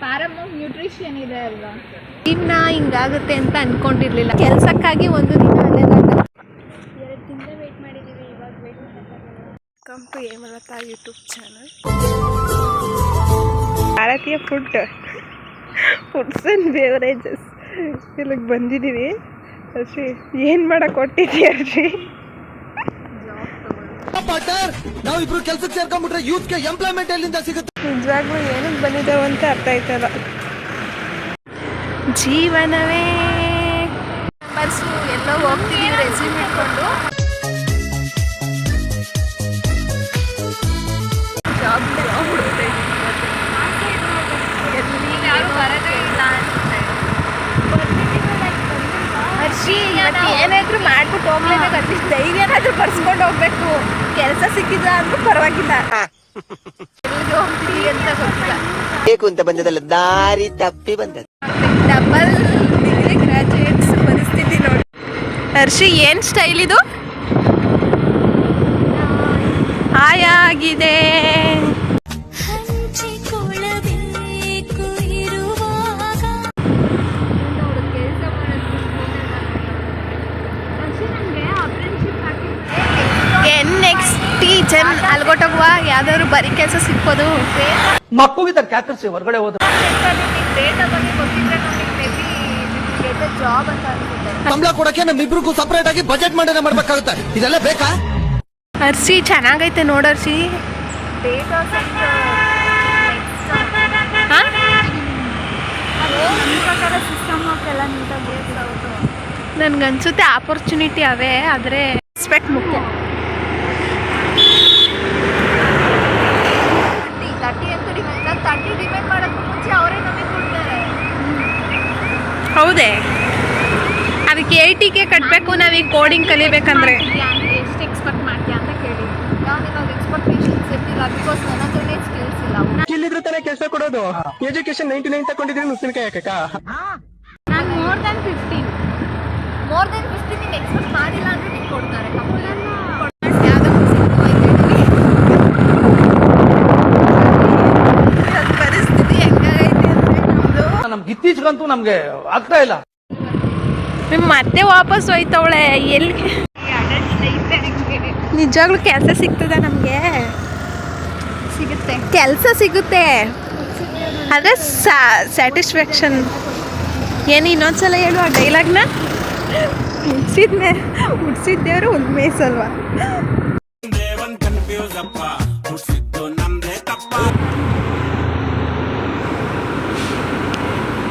Paramount nutrition ಇದೆ ಅಲ್ವಾ. ಇನ್ನ ಹಿಂಗಾಗುತ್ತೆ ಅಂತ ಅನ್ಕೊಂಡಿರ್ಲಿಲ್ಲ. ಕೆಲ್ಸಕ್ಕಾಗಿ ಒಂದು ದಿನ ಅಲ್ಲೇದಾಟ 2 ತಿಂಗಳು ವೇಟ್ ಮಾಡಿದ್ದೀವಿ, ಇವಾಗ ವೇಟ್ ಮಾಡೋಕ್ಕಾಗಲ್ಲ. Welcome to Hemalatha YouTube channel. Bharatiya foods and beverages ಇಲ್ಲಿಗೆ ಬಂದಿದ್ದೀವಿ. ಅರ್ಷಿ ಏನು ಮಾಡಕ್ಕೆ ಕೊಟ್ಟಿದ್ದೀವಿ ಅರ್ಷಿ? ನಾವಿಬ್ರು ಕೆಲಸಕ್ಕೆ ಸೇರ್ಕೊಂಡ್ಬಿಟ್ರೆ ಯೂತ್ಗೆ ಎಂಪ್ಲಾಯ್ಮೆಂಟ್ ಎಲ್ಲಿಂದ ಸಿಗುತ್ತೆ? ನಿಜವಾಗ್ಲೂ ಏನಕ್ಕೆ ಬಂದಿದ್ದೇವೆ ಅಂತ ಅರ್ಥ ಆಯ್ತಲ್ಲ. ಜೀವನವೇ ಬರ್ಸು ಎಲ್ಲೋ ಹೋಗ್ತಿದ್ದೀವಿ ರೆಸ್ಯೂಮ್ ಇಟ್ಕೊಂಡು. ಜಾಬ್ ಯಾರು ಬರೋದೇ ಇಲ್ಲ ಅನ್ಸುತ್ತೆ. ಹರ್ಷಿ ಏನಾದರೂ ಮಾಡ್ಬಿಟ್ಟು ಹೋಗ್ಲೇಬೇಕು. ಅಟ್ಲೀಸ್ಟ್ ಧೈರ್ಯನಾದ್ರೂ ಬರ್ಸ್ಕೊಂಡು ಹೋಗ್ಬೇಕು. ಕೆಲಸ ಸಿಕ್ಕಿಲ್ಲ ಅಂದ್ರೂ ಪರವಾಗಿಲ್ಲ. ಎಲ್ಲಿಗೆ ಹೋಗ್ತೀವಿ ಅಂತ ಗೊತ್ತಿಲ್ಲ. ಬೇಕು ಅಂತ ಬಂದದಲ್ಲ, ದಾರಿ ತಪ್ಪಿ ಬಂದದ್ದು. ಡಬಲ್ ಡಿಗ್ರಿ ಗ್ರಾಜುಯೇಟ್ಸ್ ಪರಿಸ್ಥಿತಿ ನೋಡಿ. ಹರ್ಷಿ ಏನು ಸ್ಟೈಲ್ ಇದು? ಆಯಾಗಿದೆ. ಜನ್ ಅಲ್ಗೊಟ್ಟೋಗುವ ಯಾವ್ದಾದ್ರು ಬರೀ ಕೆಲಸ ಸಿಕ್ಕೋದು. ಮಕ್ಕಳಿಗೆ ಕ್ಯಾಕರ್ಸಿ ಹೊರಗಡೆ ಹೋದ ಜಾಬ್ ಅಂತ ಅನ್ಸುತ್ತೆ. ಸಂಬಳ ಕೊಡಕ್ಕೆ ನಮ್ಮಿಬ್ರಿಗೂ ಸಪರೇಟ್ ಆಗಿ ಬಜೆಟ್ ಮಾಡೇ ಮಾಡ್ಬೇಕಾಗುತ್ತೆ. ಇದೆಲ್ಲ ಬೇಕಾ? ಹರ್ಷಿ ಚೆನ್ನಾಗೈತೆ ನೋಡರ್ಷಿ. ನನ್ಗನ್ಸುತ್ತೆ ಆಪರ್ಚುನಿಟಿ ಅವೇ, ಆದರೆ ರೆಸ್ಪೆಕ್ಟ್ ಮುಖ್ಯ. 30 ಡಿಪೆಂಡ್ ಮಾಡೋಕ್ಕೂ ಮುಂಚೆ ಅವರೇ ನಮಗೆ ಕೊಡ್ತಾರೆ. ಹೌದೇ? ಅದಕ್ಕೆ 80K ಕಟ್ಟಬೇಕು ನಾವೀಗ ಕೋಡಿಂಗ್ ಕಲಿಬೇಕಂದ್ರೆ. ಎಷ್ಟು ಎಕ್ಸ್ಪೆಕ್ಟ್ ಮಾಡ್ತೀಯ ಅಂತ ಕೇಳಿ. ನಾನು ಇವಾಗ ಎಕ್ಸ್ಪೆಕ್ಟೇಷನ್ಸ್ ಇರ್ತಿಲ್ಲ, ಬಿಕಾಸ್ ನನ್ನ ಹತ್ರನೇ ಸ್ಕಿಲ್ಸ್ ಇಲ್ಲ. ಇಲ್ಲಿದ್ರೆ ತಾನೇ ಕೆಲಸ ಕೊಡೋದು. ಎಜುಕೇಶನ್ 99 ತಗೊಂಡಿದ್ರೆ ನುಸ್ಸಿನಕಾಯಿ ಹಾಕಕ್ಕ. ನಾನು ಮೋರ್ ದೆನ್ 15 ನೀನು ಎಕ್ಸ್ಪೆಕ್ಟ್ ಮಾಡಿಲ್ಲ ಅಂದ್ರೆ ನೀನು ಕೊಡ್ತಾರೆ. ನಮ್ಗೆ ಇತ್ತೀಚೆಗಂತೂ ನಮ್ಗೆ ಆಗ್ತಾ ಇಲ್ಲ. ಮತ್ತೆ ವಾಪಸ್ ಹೋಯ್ತವಳೆ ಎಲ್ಲಿ? ನಿಜವಾಗ್ಲೂ ಕೆಲಸ ಸಿಗ್ತದ ನಮಗೆ? ಸಿಗುತ್ತೆ, ಕೆಲಸ ಸಿಗುತ್ತೆ, ಆದರೆ ಸ್ಯಾಟಿಸ್ಫ್ಯಾಕ್ಷನ್ ಏನು? ಇನ್ನೊಂದ್ಸಲ ಹೇಳು ಆ ಡೈಲಾಗ್ನ. ಹುಡ್ಸಿದ್ದೇವ್ರು ಒಂದು ಮೇಸಲ್ವಾ?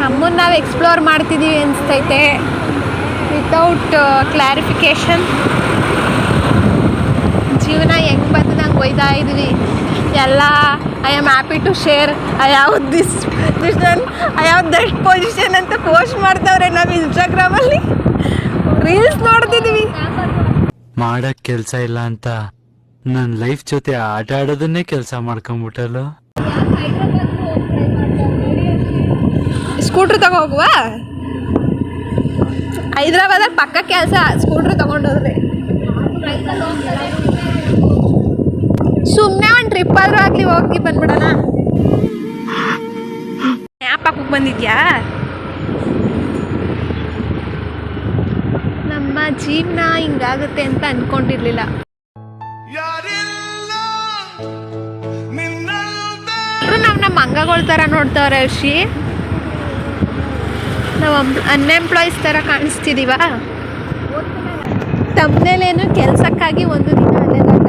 ನಮ್ಮನ್ನು ನಾವು ಎಕ್ಸ್ಪ್ಲೋರ್ ಮಾಡ್ತಿದ್ದೀವಿ ಅನಿಸ್ತೈತೆ ವಿತೌಟ್ ಕ್ಲಾರಿಫಿಕೇಷನ್. ಜೀವನ ಹೆಂಗೆ ಬರ್ತದೆ ಹಂಗೆ ಒಯ್ತಾ ಇದ್ದೀವಿ ಎಲ್ಲ. I am happy to share I have this I have that position ಅಂತ ಪೋಸ್ಟ್ ಮಾಡ್ತಾವ್ರೆ. ನಾವು ಇನ್ಸ್ಟಾಗ್ರಾಮಲ್ಲಿ ರೀಲ್ಸ್ ನೋಡ್ತಿದ್ದೀವಿ. ಮಾಡಕ್ಕೆ ಕೆಲಸ ಇಲ್ಲ ಅಂತ ನನ್ನ ಲೈಫ್ ಜೊತೆ ಆಟ ಆಡೋದನ್ನೇ ಕೆಲಸ ಮಾಡ್ಕೊಂಬಿಟ್ಟಲ್ಲ. ಸ್ಕೂಟ್ರ್ ತಗೋಗುವ? ಹೈದ್ರಾಬಾದಲ್ಲಿ ಪಕ್ಕ ಕೆಲಸ ಸ್ಕೂಟ್ರ್ ತಗೊಂಡೋದ್ರೆ. ಸುಮ್ಮನೆ ಒಂದು ಟ್ರಿಪ್ ಆದರೂ ಆಗಲಿ ಹೋಗಿ ಬಂದ್ಬಿಡೋಣ. ಯಾವ ಪಕ್ಕಕ್ಕೆ ಬಂದಿದ್ಯಾ? ನಮ್ಮ ಜೀವನ ಹಿಂಗಾಗುತ್ತೆ ಅಂತ ಅನ್ಕೊಂಡಿರ್ಲಿಲ್ಲ. ನಮ್ಮ ಮಂಗಗಳ ಥರ ನೋಡ್ತಾವ್ರೆ ಹರ್ಷಿ. ನಾವು ಅನ್ಎಂಪ್ಲಾಯ್ಸ್ ಥರ ಕಾಣಿಸ್ತಿದ್ದೀವ. ತಮ್ಮನೇಲೇನು ಕೆಲಸಕ್ಕಾಗಿ ಒಂದು ದಿನ ಅಲ್ಲೇದಾಟ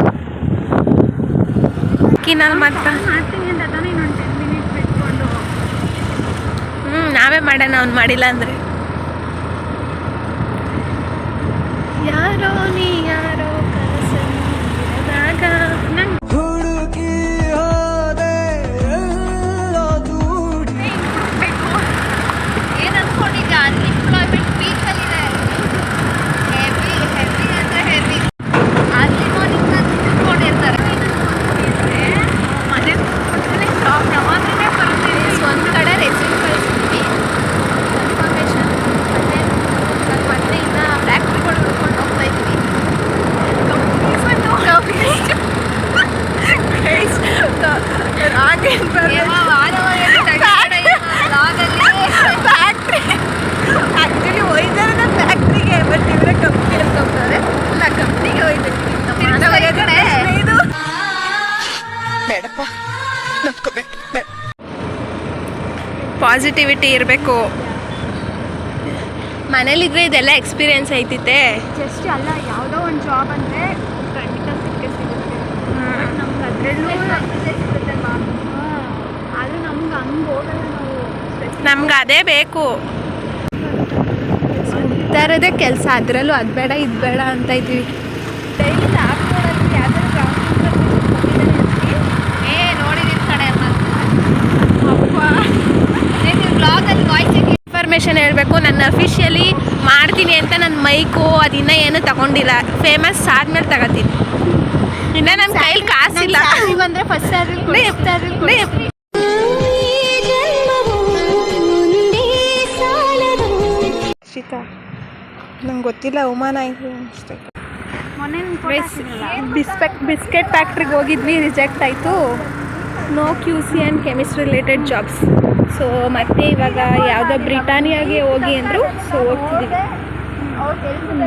ಕಿನಲ್ಲಿ ಮಾತ್ರ ನಾವೇ ಮಾಡೋಣ, ಅವ್ನು ಮಾಡಿಲ್ಲ ಅಂದರೆ. ಯಾರೋ ನೀ ಯಾರೋ ಕನಸಂದಾಗ ಏನು ಅನ್ಕೊಂಡಿದ್ದೆ? ಅನ್ಎಂಪ್ಲಾಯ್ಮೆಂಟ್ ಪೀಕಲ್ಲಿದೆ. ಹೆವಿ ಅಂದರೆ ಹೆವಿ. ಅಲ್ಲಿ ಮಾರ್ನಿಂಗ್ ತಿಳ್ಕೊಂಡಿರ್ತಾರೆ. ಮನೆ ಜಾಬ್ ಯಾವಾಗಲೇ ಬರ್ತೀವಿ. ಒಂದು ಕಡೆ ರೆಸ್ಯೂಮ್ ಕಳಿಸ್ತೀವಿ, ಕನ್ಫರ್ಮೇಷನ್. ಮತ್ತೆ ಇನ್ನು ಫ್ಯಾಕ್ಟ್ರಿಗಳು ನೋಡ್ಕೊಂಡು ಹೋಗ್ತಾ ಇದ್ವಿ. ಪಾಸಿಟಿವಿಟಿ ಇರಬೇಕು. ಮನೇಲಿದ್ರೆ ಇದೆಲ್ಲ ಎಕ್ಸ್ಪೀರಿಯನ್ಸ್ ಐತಿತ್ತೆ. ಜಸ್ಟ್ ಅಲ್ಲ, ಯಾವುದೋ ಒಂದು ಜಾಬ್ ಅಂದರೆ ಖಂಡಿತ ಸಿಗುತ್ತೆ. ನಮ್ಗೆ ಅದರಲ್ಲೂ ಸಿಗುತ್ತೆ ಹಾಂ, ಆದರೆ ನಮ್ಗೆ ಹಂಗೆ ಹೋಗಲ್ಲ. ನಮ್ಗೆ ಅದೇ ಬೇಕು, ಥರದೇ ಕೆಲಸ. ಅದರಲ್ಲೂ ಅದು ಬೇಡ ಇದು ಬೇಡ ಅಂತ ಇದ್ದೀವಿ. ಡೈಲಿ ಲ್ಯಾಪ್ಟಾಪಲ್ಲಿ ಯಾವ್ದಾದ್ರು ನೋಡಿದ್ದೀನಿ ಕಡೆ ಅಪ್ಪ. ನೀವು ಬ್ಲಾಗಲ್ಲಿ ವಾಯ್ಸ್ ಇನ್ಫಾರ್ಮೇಷನ್ ಹೇಳಬೇಕು, ನಾನು ಅಫಿಷಿಯಲಿ ಮಾಡ್ತೀನಿ ಅಂತ ನನ್ನ ಮೈಕು ಅದಿನ್ನ ಏನು ತಗೊಂಡಿಲ್ಲ. ಫೇಮಸ್ ಆದ್ಮೇಲೆ ತಗೋತೀನಿ. ಇನ್ನು ನನ್ನ ಕೈಲಿ ಕಾಸಿಲ್ಲ. ಬಂದರೆ ಫಸ್ಟ್ ಸ್ಯಾಲ್ರಿ ನಂಗೆ ಗೊತ್ತಿಲ್ಲ, ಅವಮಾನ ಆಯಿತು ಅಷ್ಟೇ. ಮೊನ್ನೆ ಬಿಸ್ಕೆಟ್ ಫ್ಯಾಕ್ಟ್ರಿಗೆ ಹೋಗಿದ್ವಿ, ರಿಜೆಕ್ಟ್ ಆಯಿತು. No QC and chemistry related jobs. So ಮತ್ತೆ ಇವಾಗ ಯಾವುದೋ ಬ್ರಿಟಾನಿಯಾಗೆ ಹೋಗಿ ಅಂದರು. ಸೊ ಹೋಗ್ತಿದ್ದೀವಿ.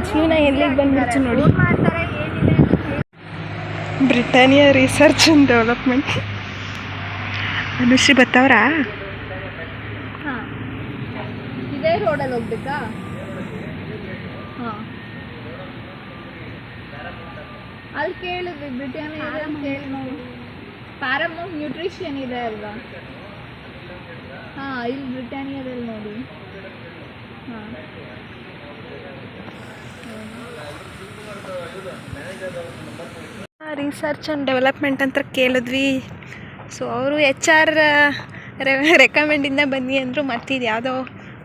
ಜೀವನ ಎಲ್ಲಿಗೆ ಬಂದ್ಬಿಡ್ತು ನೋಡಿ. Britannia research and development. Anushree ಬತ್ತವ್ರಾ? ಹಾಂ, ಇದೇ ರೋಡಲ್ಲಿ ಹೋಗ್ಬೇಕಾ? ಹಾಂ, ಅಲ್ಲಿ ಕೇಳಿದ್ವಿ ಬ್ರಿಟಾನಿಯಾ ಇದೆ ಅಂತ ಹೇಳಿ ನೋಡಿ. ಪ್ಯಾರಾಮೌಂಟ್ ನ್ಯೂಟ್ರಿಷನ್ ಇದೆ ಅಲ್ವಾ? ಹಾಂ, ಇಲ್ಲಿ ಬ್ರಿಟಾನಿಯಾದಲ್ಲಿ ನೋಡಿ. ಹಾಂ, ರಿಸರ್ಚ್ ಆ್ಯಂಡ್ ಡೆವಲಪ್ಮೆಂಟ್ ಅಂತ ಕೇಳಿದ್ವಿ. ಸೊ ಅವರು HR ರೆಕಮೆಂಡಿಂದ ಬನ್ನಿ ಅಂದರು. ಮತ್ತಿದು ಯಾವುದೋ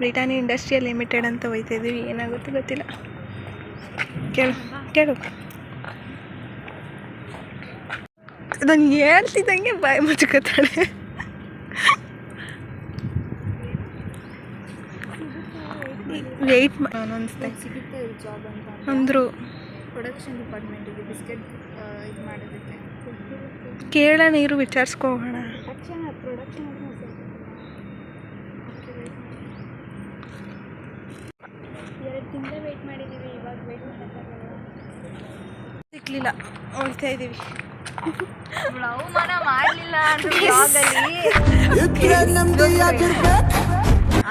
ಬ್ರಿಟಾನಿಯಾ ಇಂಡಸ್ಟ್ರಿಯಲ್ ಲಿಮಿಟೆಡ್ ಅಂತ ಹೋಗ್ತಾಯಿದ್ವಿ. ಏನಾಗುತ್ತೆ ಗೊತ್ತಿಲ್ಲ. ಕೇಳು ನಾನು ಹೇಳ್ತಿದ್ದಂಗೆ ಬಾಯಿ ಮುಚ್ಕೋತಾಳೆ. ವೆಯ್ಟ್ ಅನಿಸ್ತೆ ಸಿಗುತ್ತೆ ಜಾಬ್ ಅಂತ ಅಂದರು. ಪ್ರೊಡಕ್ಷನ್ ಡಿಪಾರ್ಟ್ಮೆಂಟಿಗೆ ಬಿಸ್ಕೆಟ್ ಇದು ಮಾಡೋದಕ್ಕೆ ಕೇಳೋಣ, ನೀರು ವಿಚಾರಿಸ್ಕೋಗೋಣ. ಪ್ರೊಡಕ್ಷನ್ 2 ತಿಂಗಳ ವೆಯ್ಟ್ ಮಾಡಿದ್ದೀವಿ. ಇವಾಗ ವೆಯ್ಟ್ ಮಾಡೋಕ್ಕಾಗಲ್ಲ. ಸಿಕ್ಕಲಿಲ್ಲ, ಹೋಗ್ತಾ ಇದ್ದೀವಿ. ಅವಮಾನ ಮಾಡಲಿಲ್ಲ ಅಂದ್ರೆ ಬ್ಲಾಗಲ್ಲಿ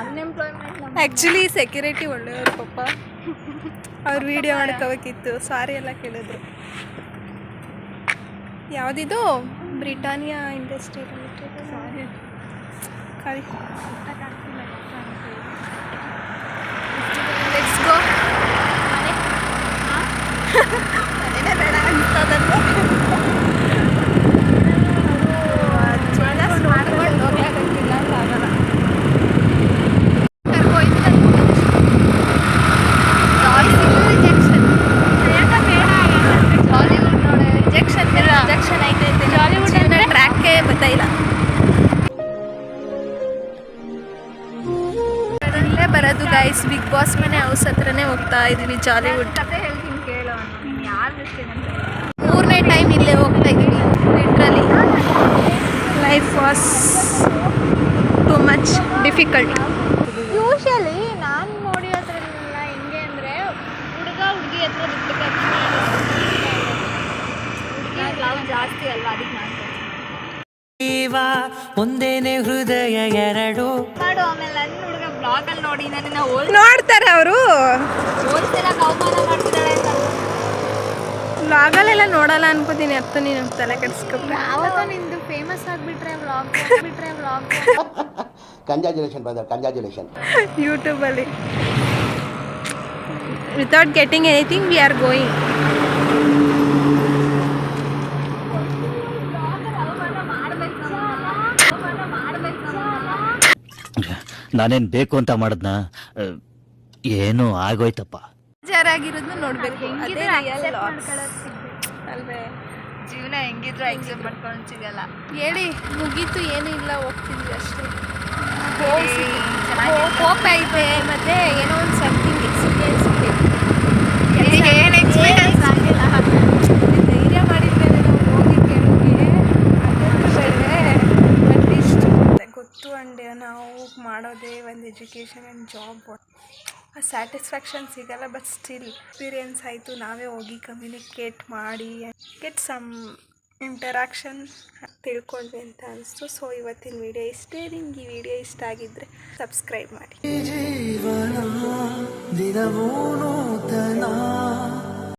ಅನ್ಎಂಪ್ಲಾಯ್ಮೆಂಟ್. ಆ್ಯಕ್ಚುಲಿ ಸೆಕ್ಯೂರಿಟಿ ಒಳ್ಳೆಯವರು ಪಾಪ. ಅವ್ರು ವೀಡಿಯೋ ಮಾಡ್ಕೋಬೇಕಿತ್ತು. ಸಾರಿ ಎಲ್ಲ ಕೇಳಿದ್ರು. ಯಾವುದಿದು ಬ್ರಿಟಾನಿಯಾ ಇಂಡಸ್ಟ್ರಿ ಕರಿ. Let's go. ಮನೆನೇ ಬೇಡ ಅನ್ಸ್ತದನ್ನು ಮಾಡ್ಕೊಂಡು ಹೋಗ್ಲಾಗತ್ತಿಲ್ಲ ಅಂತ ಆಗಲ್ಲ. ರಿಜೆಕ್ಷನ್ ಐತೈತೆ. ಜಾಲಿವುಡ್ ಅಂದರೆ ಟ್ರ್ಯಾಕ್ಗೆ ಗೊತ್ತಾಯಿಲ್ಲ. ಇಲ್ಲೇ ಬರೋದು ಗೈಸ್, ಬಿಗ್ ಬಾಸ್ ಮನೆ ಹೌಸ್ ಹತ್ರನೇ ಹೋಗ್ತಾ ಇದ್ದೀವಿ. ಜಾಲಿವುಡ್ ಕತೆ ಹೇಳ್ತೀನಿ ಕೇಳೋ. ಯಾರು 3ನೇ ಟೈಮ್ ಇಲ್ಲೇ ಹೋಗ್ತಾ ಇದ್ದೀವಿ. Literally life was too much difficult. Usually ನಾನು ನೋಡಿರೋದ್ರಲ್ಲ ಹೆಂಗೆ ಅಂದರೆ ಹುಡುಗ ಹುಡುಗಿ ಹತ್ರ ಬಿಟ್ಟು ಹುಡುಗಿ ಲವ್ ಜಾಸ್ತಿ ಅಲ್ವಾ, ಅದಕ್ಕೆ ಮಾಡ್ತಾರೆ ಒಂದೇನೆ ಹೃದಯ ಎರಡು ಮಾಡು. ಆಮೇಲೆ ನನ್ನ ಹುಡುಗ ಬ್ಲಾಗಲ್ಲಿ ನೋಡಿ ನನ್ನ ನೋಡ್ತಾರೆ ಅವರು. ಹೋಲ್ಸೇಲಾಗಿ ಅವಮಾನ ಮಾಡ್ತಿದ್ದಾಳೆ ಅಂತ ವ್ಲಾಗಲ್ಲೆಲ್ಲ ನೋಡಲ್ಲ ಅನ್ಕೋತೀನಿ. ಅತ್ತು ನೀನು ತಲೆ ಕೆಡಿಸ್ಕೊಬೇಡ. ಯಾವತ್ತೋ ನಿಂದು ಫೇಮಸ್ ಆಗಿಬಿಟ್ರೆ ವ್ಲಾಗ್ ಕಂಗ್ರಾಚುಲೇಷನ್ ಬ್ರದರ್, ಕಂಗ್ರಾಚುಲೇಷನ್. ಯೂಟ್ಯೂಬಲ್ಲಿ without getting anything we are going. ನಾನೇನ್ ಬೇಕು ಅಂತ ಮಾಡದ್ನ, ಏನೋ ಆಗೋಯ್ತಪ್ಪ. ಬೇಜಾರಾಗಿರೋದನ್ನ ನೋಡ್ಬೇಕು. ಅದೇ ಅಲ್ವೇ? ಜೀವನ ಹೆಂಗಿದ್ರು ಎಕ್ಸೆಪ್ಟ್ ಮಾಡ್ಕೊಂಡು ಸಿಗಲ್ಲ. ಹೇಳಿ ಮುಗೀತು, ಏನೂ ಇಲ್ಲ, ಹೋಗ್ತಿದ್ವಿ ಅಷ್ಟೇ. ಹೋಪ್ ಐತೆ, ಮತ್ತೆ ಏನೋ ಒಂದು ಸಮಥಿಂಗ್ ಎಕ್ಸ್ಪೀರಿಯನ್ಸ್ ಇದೆ. ಏನು ಎಕ್ಸ್ಪೀರಿಯನ್ಸ್ ಆಗಿಲ್ಲ. ಧೈರ್ಯ ಮಾಡಿದ್ಮೇಲೆ ನಾವು ಹೋಗಿ ಕೇಳೋಕೆ ಅಟ್ಲೀಸ್ಟ್ ಗೊತ್ತು. ಅಂಡ್ ನಾವು ಮಾಡೋದೇ ಒಂದು ಎಜುಕೇಷನ್ ಆ್ಯಂಡ್ ಜಾಬ್. ಸ್ಯಾಟಿಸ್ಫ್ಯಾಕ್ಷನ್ ಸಿಗಲ್ಲ, ಬಟ್ ಸ್ಟಿಲ್ ಎಕ್ಸ್ಪೀರಿಯನ್ಸ್ ಆಯಿತು. ನಾವೇ ಹೋಗಿ ಕಮ್ಯುನಿಕೇಟ್ ಮಾಡಿ ಗೆಟ್ ಸಮ್ ಇಂಟರಾಕ್ಷನ್ ತಿಳ್ಕೊಂಡ್ವಿ ಅಂತ ಅನಿಸ್ತು. ಸೊ ಇವತ್ತಿನ ವಿಡಿಯೋ ಇಷ್ಟೇ. ನಿಮ್ಗೆ ಈ ವಿಡಿಯೋ ಇಷ್ಟ ಆಗಿದ್ದರೆ ಸಬ್ಸ್ಕ್ರೈಬ್ ಮಾಡಿ. ಜೀವನ ದಿನವೂ ನೂತನ